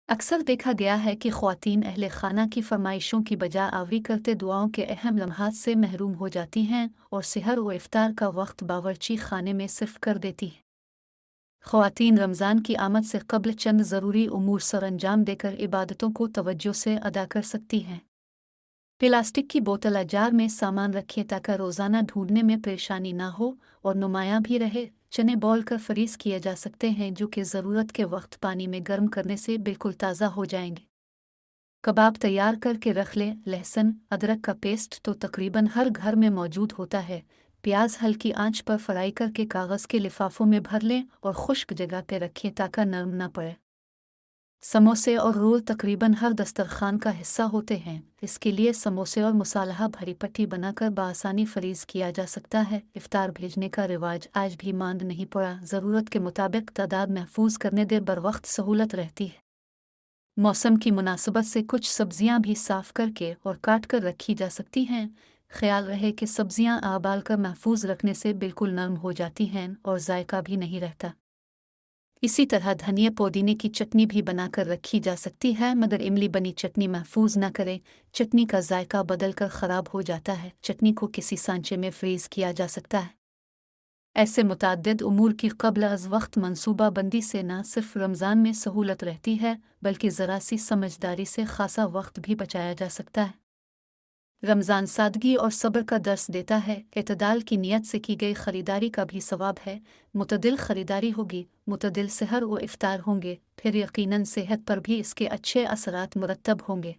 अक्सर देखा गया है कि ख़वातीन अहले खाना की फरमाइशों की बजा आवरी करते दुआओं के अहम लम्हात से महरूम हो जाती हैं और सहर व इफ्तार का वक्त बावर्ची खाने में सिर्फ कर देती हैं। ख़वातीन रमज़ान की आमद से कबल चंद ज़रूरी उमूर सरअंजाम देकर इबादतों को तवज्जो से अदा कर सकती हैं। प्लास्टिक की बोतल अजार में सामान रखें ताकि रोज़ाना ढूंढने में परेशानी ना हो और नुमायाँ भी रहे। चने बॉल कर फ्रीज़ किए जा सकते हैं जो कि ज़रूरत के वक्त पानी में गर्म करने से बिल्कुल ताज़ा हो जाएंगे। कबाब तैयार करके रख लें। लहसुन अदरक का पेस्ट तो तकरीबन हर घर में मौजूद होता है। प्याज हल्की आंच पर फ्राई करके कागज़ के लिफाफों में भर लें और खुश्क जगह पर रखें ताकि नरम ना पड़े। समोसे और रोल तकरीबन हर दस्तरखान का हिस्सा होते हैं। इसके लिए समोसे और मसाला भरी पट्टी बनाकर बआसानी फ्रीज किया जा सकता है। इफ्तार भेजने का रिवाज आज भी मांद नहीं पड़ा। ज़रूरत के मुताबिक तादाद महफूज करने दे बर वक्त सहूलत रहती है। मौसम की मुनासबत से कुछ सब्जियां भी साफ करके और काट कर रखी जा सकती हैं। ख्याल रहे कि सब्जियां आबाल कर महफूज रखने से बिल्कुल नरम हो जाती हैं और जायका भी नहीं रहता। इसी तरह धनिया पुदीने की चटनी भी बनाकर रखी जा सकती है, मगर इमली बनी चटनी महफूज न करें। चटनी का जायका बदल कर ख़राब हो जाता है। चटनी को किसी सांचे में फ्रीज़ किया जा सकता है। ऐसे मुतअद्दिद उमूर की क़ब्ल अज़ वक्त मनसूबा बंदी से न सिर्फ रमज़ान में सहूलत रहती है बल्कि ज़रा सी समझदारी से खासा वक्त भी बचाया जा सकता है। रमज़ान सादगी और सब्र का दर्स देता है। एतदाल की नीयत से की गई ख़रीदारी का भी सवाब है। मुतदिल ख़रीदारी होगी, मुतदिल सहर व इफ्तार होंगे, फिर यकीनन सेहत पर भी इसके अच्छे असरात मुरत्तब होंगे।